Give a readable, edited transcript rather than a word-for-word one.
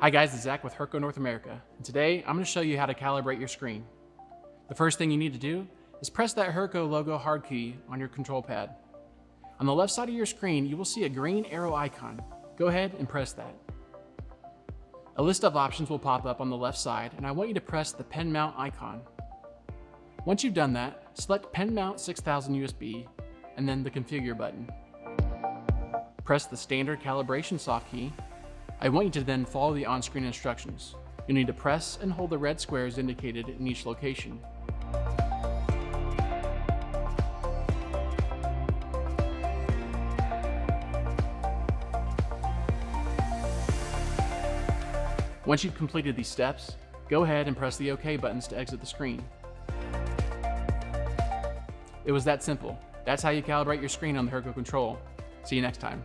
Hi guys, it's Zach with Hurco North America, and today I'm going to show you how to calibrate your screen. The first thing you need to do is press that Hurco logo hard key on your control pad. On the left side of your screen, you will see a green arrow icon. Go ahead and press that. A list of options will pop up on the left side, and I want you to press the PENMOUNT icon. Once you've done that, select PENMOUNT 6000 USB, and then the Configure button. Press the Standard Calibration soft key. I want you to then follow the on-screen instructions. You'll need to press and hold the red squares indicated in each location. Once you've completed these steps, go ahead and press the OK buttons to exit the screen. It was that simple. That's how you calibrate your screen on the Hurco control. See you next time.